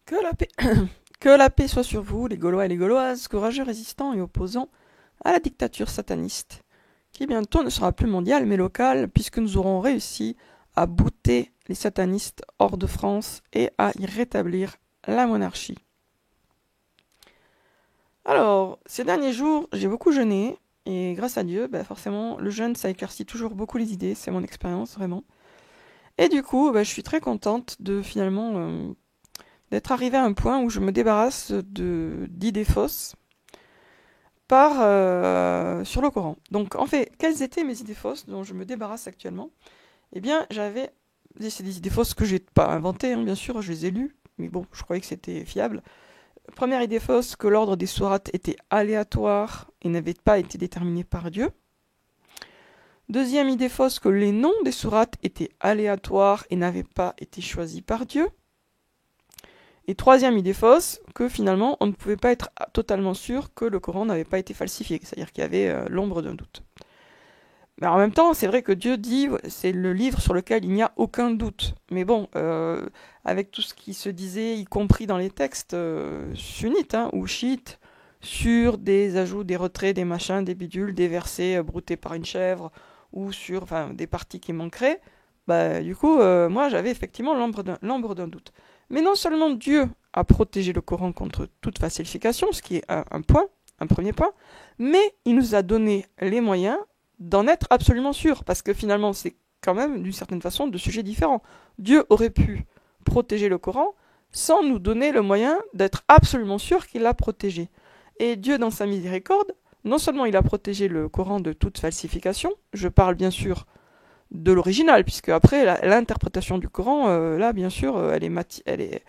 Que la paix, que la paix soit sur vous, les Gaulois et les Gauloises, courageux résistants et opposants à la dictature sataniste, qui bientôt ne sera plus mondiale mais locale, puisque nous aurons réussi à bouter les satanistes hors de France et à y rétablir la monarchie. Alors, ces derniers jours, j'ai beaucoup jeûné, et grâce à Dieu, forcément, le jeûne, ça éclaircit toujours beaucoup les idées, c'est mon expérience, vraiment. Et du coup, je suis très contente de finalement d'être arrivée à un point où je me débarrasse d'idées fausses sur le Coran. Donc, en fait, quelles étaient mes idées fausses dont je me débarrasse actuellement? Eh bien, c'est des idées fausses que j'ai pas inventées, hein, bien sûr, je les ai lues, mais bon, je croyais que c'était fiable. Première idée fausse, que l'ordre des sourates était aléatoire et n'avait pas été déterminé par Dieu. Deuxième idée fausse, que les noms des sourates étaient aléatoires et n'avaient pas été choisis par Dieu. Et troisième idée fausse, que finalement on ne pouvait pas être totalement sûr que le Coran n'avait pas été falsifié, c'est-à-dire qu'il y avait l'ombre d'un doute. Mais en même temps, c'est vrai que Dieu dit, c'est le livre sur lequel il n'y a aucun doute. Mais bon, avec tout ce qui se disait, y compris dans les textes sunnites ou chiites, sur des ajouts, des retraits, des machins, des bidules, des versets broutés par une chèvre, ou sur des parties qui manqueraient, du coup, moi j'avais effectivement l'ombre d'un doute. Mais non seulement Dieu a protégé le Coran contre toute falsification, ce qui est un premier point, mais il nous a donné les moyens d'en être absolument sûr, parce que finalement c'est quand même d'une certaine façon deux sujets différents. Dieu aurait pu protéger le Coran sans nous donner le moyen d'être absolument sûr qu'il l'a protégé. Et Dieu, dans sa miséricorde, non seulement il a protégé le Coran de toute falsification, je parle bien sûr de l'original, puisque après l'interprétation du Coran, là bien sûr, elle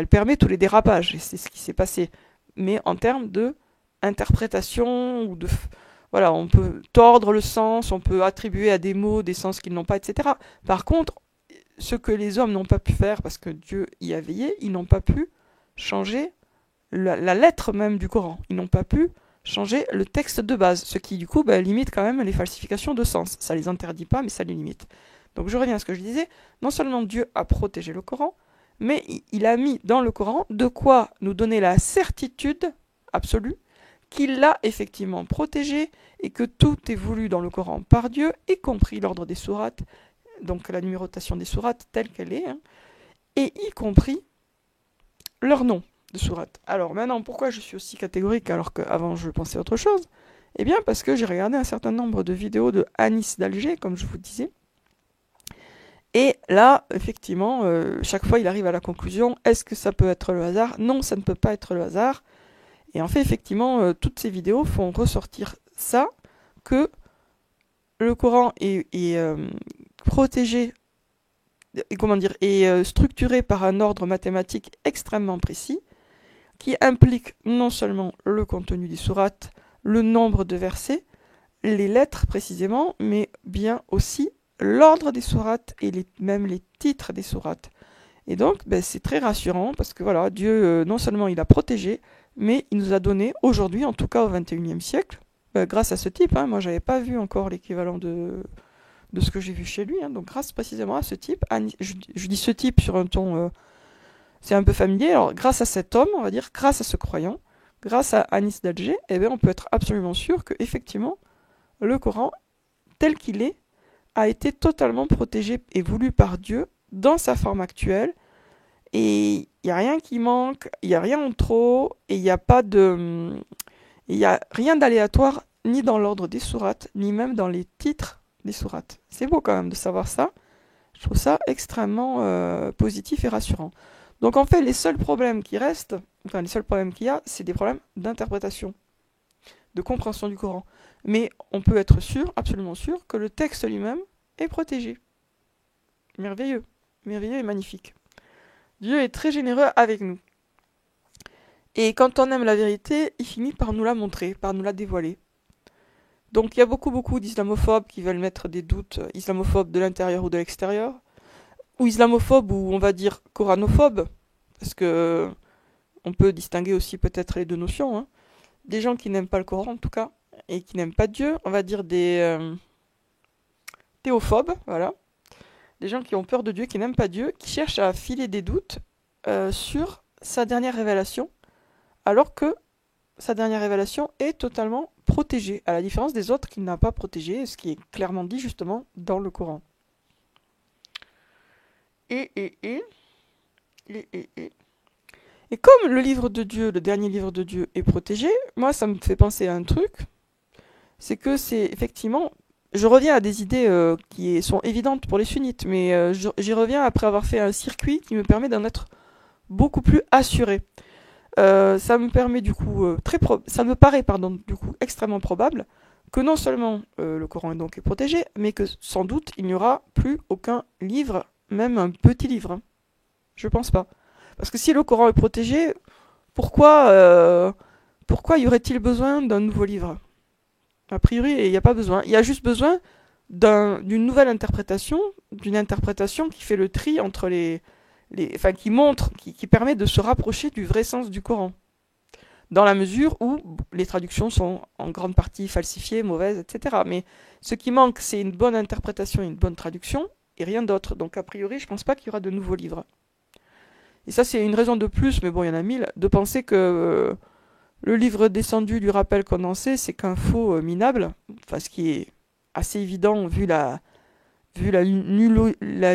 permet tous les dérapages, et c'est ce qui s'est passé. Mais en termes de interprétation ou de voilà, on peut tordre le sens, on peut attribuer à des mots des sens qu'ils n'ont pas, etc. Par contre, ce que les hommes n'ont pas pu faire, parce que Dieu y a veillé, ils n'ont pas pu changer la lettre même du Coran. Ils n'ont pas pu changer le texte de base, ce qui du coup limite quand même les falsifications de sens. Ça les interdit pas, mais ça les limite. Donc je reviens à ce que je disais, non seulement Dieu a protégé le Coran, mais il a mis dans le Coran de quoi nous donner la certitude absolue qu'il l'a effectivement protégé et que tout est voulu dans le Coran par Dieu, y compris l'ordre des sourates, donc la numérotation des sourates telle qu'elle est, et y compris leur nom de sourates. Alors maintenant, pourquoi je suis aussi catégorique alors qu'avant je pensais autre chose? Eh bien parce que j'ai regardé un certain nombre de vidéos de Anis d'Alger, comme je vous disais, et là, effectivement, chaque fois il arrive à la conclusion, est-ce que ça peut être le hasard? Non, ça ne peut pas être le hasard. Et en fait, effectivement, toutes ces vidéos font ressortir ça, que le Coran est protégé, est structuré par un ordre mathématique extrêmement précis, qui implique non seulement le contenu des sourates, le nombre de versets, les lettres précisément, mais bien aussi l'ordre des sourates et même les titres des sourates. Et donc, c'est très rassurant parce que voilà, Dieu, non seulement il a protégé, mais il nous a donné aujourd'hui, en tout cas au XXIe siècle, grâce à ce type, moi j'avais pas vu encore l'équivalent de ce que j'ai vu chez lui, donc grâce précisément à ce type, je dis ce type sur un ton, c'est un peu familier, alors grâce à cet homme, on va dire, grâce à ce croyant, grâce à Anis d'Alger, on peut être absolument sûr que effectivement le Coran, tel qu'il est, a été totalement protégé et voulu par Dieu dans sa forme actuelle, et il n'y a rien qui manque, il n'y a rien en trop, et il n'y a rien d'aléatoire ni dans l'ordre des sourates, ni même dans les titres des sourates. C'est beau quand même de savoir ça. Je trouve ça extrêmement positif et rassurant. Donc en fait, les seuls problèmes qui restent, les seuls problèmes qu'il y a, c'est des problèmes d'interprétation, de compréhension du Coran. Mais on peut être sûr, absolument sûr, que le texte lui-même est protégé. Merveilleux, merveilleux et magnifique. Dieu est très généreux avec nous. Et quand on aime la vérité, il finit par nous la montrer, par nous la dévoiler. Donc il y a beaucoup d'islamophobes qui veulent mettre des doutes, islamophobes de l'intérieur ou de l'extérieur, ou islamophobes ou on va dire coranophobes, parce que on peut distinguer aussi peut-être les deux notions, des gens qui n'aiment pas le Coran en tout cas, et qui n'aiment pas Dieu, on va dire des théophobes, voilà, des gens qui ont peur de Dieu, qui n'aiment pas Dieu, qui cherchent à filer des doutes sur sa dernière révélation, alors que sa dernière révélation est totalement protégée, à la différence des autres qu'il n'a pas protégé, ce qui est clairement dit justement dans le Coran. Et, et, et, et, et, et. Et comme le livre de Dieu, le dernier livre de Dieu est protégé, moi ça me fait penser à un truc, c'est que c'est effectivement, je reviens à des idées qui sont évidentes pour les sunnites, mais j'y reviens après avoir fait un circuit qui me permet d'en être beaucoup plus assuré. Ça me permet du coup ça me paraît pardon du coup extrêmement probable que non seulement le Coran est donc protégé, mais que sans doute il n'y aura plus aucun livre, même un petit livre. Hein. Je pense pas. Parce que si le Coran est protégé, pourquoi pourquoi y aurait-il besoin d'un nouveau livre? A priori, il n'y a pas besoin. Il y a juste besoin d'une nouvelle interprétation, d'une interprétation qui fait le tri entre enfin, qui montre, qui permet de se rapprocher du vrai sens du Coran. Dans la mesure où les traductions sont en grande partie falsifiées, mauvaises, etc. Mais ce qui manque, c'est une bonne interprétation et une bonne traduction, et rien d'autre. Donc a priori, je ne pense pas qu'il y aura de nouveaux livres. Et ça, c'est une raison de plus, mais bon, il y en a mille, de penser que le livre descendu du rappel condensé, c'est qu'un faux minable, enfin ce qui est assez évident vu la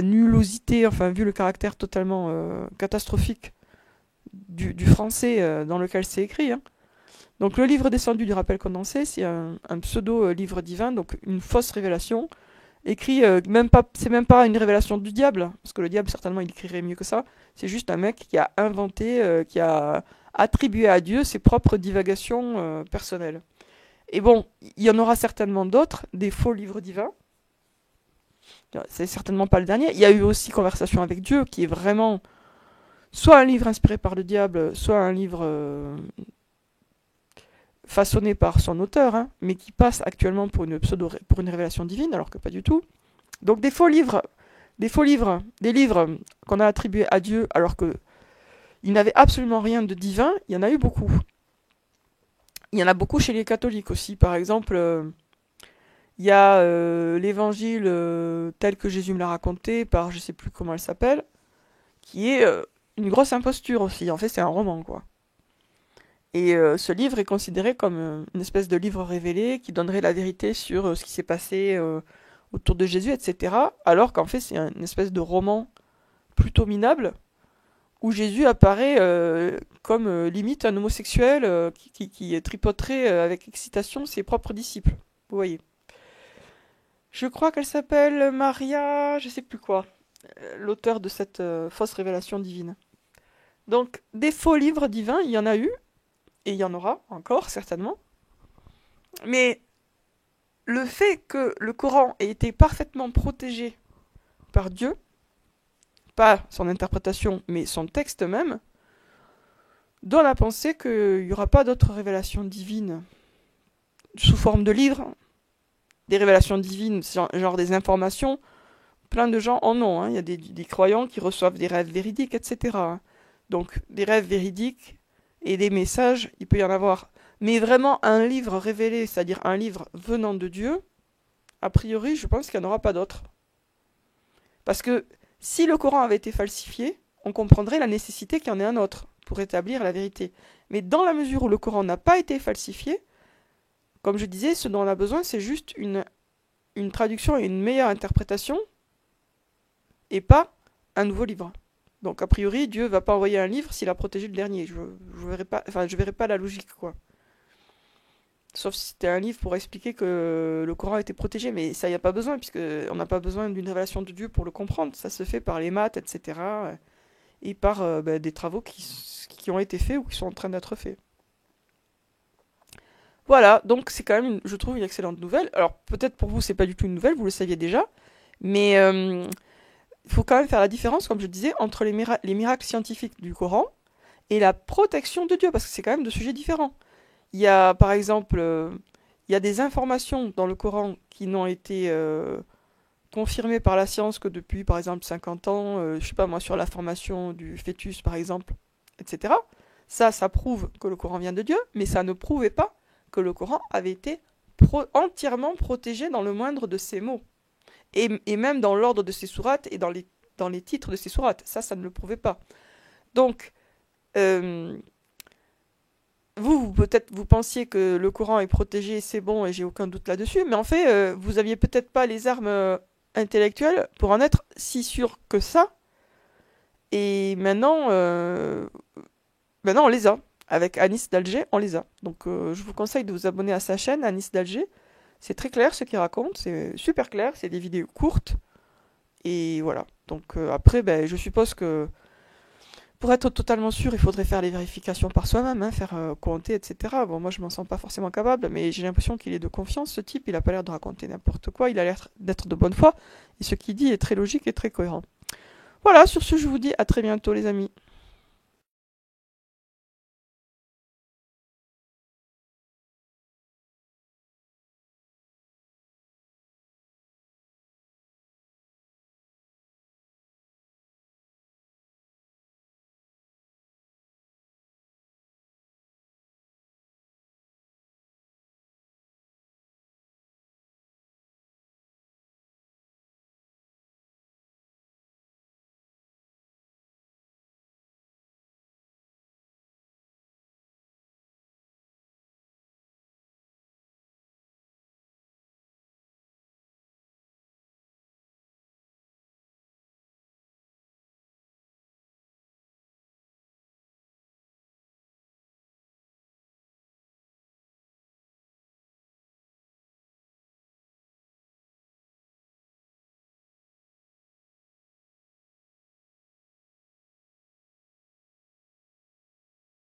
nullosité, enfin vu le caractère totalement catastrophique du français dans lequel c'est écrit. Hein. Donc le livre descendu du rappel condensé, c'est un pseudo-livre divin, donc une fausse révélation, écrit, c'est même pas une révélation du diable, parce que le diable certainement il écrirait mieux que ça, c'est juste un mec qui a inventé, qui a attribué à Dieu ses propres divagations personnelles. Et bon, il y en aura certainement d'autres, des faux livres divins, c'est certainement pas le dernier. Il y a eu aussi Conversation avec Dieu, qui est vraiment soit un livre inspiré par le diable, soit un livre façonné par son auteur, hein, mais qui passe actuellement pour une révélation divine, alors que pas du tout. Donc des livres qu'on a attribués à Dieu, alors que il n'avait absolument rien de divin, il y en a eu beaucoup. Il y en a beaucoup chez les catholiques aussi. Par exemple, il y a l'évangile tel que Jésus me l'a raconté par je sais plus comment elle s'appelle, qui est une grosse imposture aussi. En fait, c'est un roman, quoi. Et ce livre est considéré comme une espèce de livre révélé qui donnerait la vérité sur ce qui s'est passé autour de Jésus, etc. Alors qu'en fait, c'est une espèce de roman plutôt minable où Jésus apparaît comme limite un homosexuel qui tripoterait avec excitation ses propres disciples. Vous voyez. Je crois qu'elle s'appelle Maria, je sais plus quoi, l'auteur de cette fausse révélation divine. Donc, des faux livres divins, il y en a eu, et il y en aura encore, certainement. Mais le fait que le Coran ait été parfaitement protégé par Dieu, pas son interprétation, mais son texte même, donne à penser qu'il n'y aura pas d'autres révélations divines sous forme de livres. Des révélations divines, genre des informations, plein de gens en ont. Hein. Il y a des croyants qui reçoivent des rêves véridiques, etc. Donc des rêves véridiques et des messages, il peut y en avoir. Mais vraiment un livre révélé, c'est-à-dire un livre venant de Dieu, a priori, je pense qu'il n'y en aura pas d'autres. Parce que si le Coran avait été falsifié, on comprendrait la nécessité qu'il y en ait un autre pour établir la vérité. Mais dans la mesure où le Coran n'a pas été falsifié, comme je disais, ce dont on a besoin, c'est juste une traduction et une meilleure interprétation, et pas un nouveau livre. Donc a priori, Dieu va pas envoyer un livre s'il a protégé le dernier. Je verrai pas la logique, quoi. Sauf si c'était un livre pour expliquer que le Coran était protégé, mais ça y a pas besoin, puisque on n'a pas besoin d'une révélation de Dieu pour le comprendre. Ça se fait par les maths, etc. Et par des travaux qui ont été faits ou qui sont en train d'être faits. Voilà, donc c'est quand même, je trouve, une excellente nouvelle. Alors peut-être pour vous, c'est pas du tout une nouvelle, vous le saviez déjà, mais il faut quand même faire la différence, comme je disais, entre les miracles scientifiques du Coran et la protection de Dieu, parce que c'est quand même deux sujets différents. Il y a, par exemple, il y a des informations dans le Coran qui n'ont été confirmées par la science que depuis, par exemple, 50 ans, je sais pas moi, sur la formation du fœtus, par exemple, etc. Ça prouve que le Coran vient de Dieu, mais ça ne prouvait pas que le Coran avait été entièrement protégé dans le moindre de ses mots. Et même dans l'ordre de ses sourates et dans les titres de ses sourates. Ça ne le prouvait pas. Donc, peut-être, vous pensiez que le Coran est protégé, c'est bon, et j'ai aucun doute là-dessus, mais en fait, vous aviez peut-être pas les armes intellectuelles pour en être si sûr que ça, et maintenant on les a. Avec Anis d'Alger, on les a. Donc, je vous conseille de vous abonner à sa chaîne, Anis d'Alger. C'est très clair ce qu'il raconte, c'est super clair, c'est des vidéos courtes, et voilà. Donc, après, ben, je suppose que pour être totalement sûr, il faudrait faire les vérifications par soi-même, hein, faire compter, etc. Bon, moi, je m'en sens pas forcément capable, mais j'ai l'impression qu'il est de confiance, ce type. Il a pas l'air de raconter n'importe quoi, il a l'air d'être de bonne foi, et ce qu'il dit est très logique et très cohérent. Voilà, sur ce, je vous dis à très bientôt, les amis.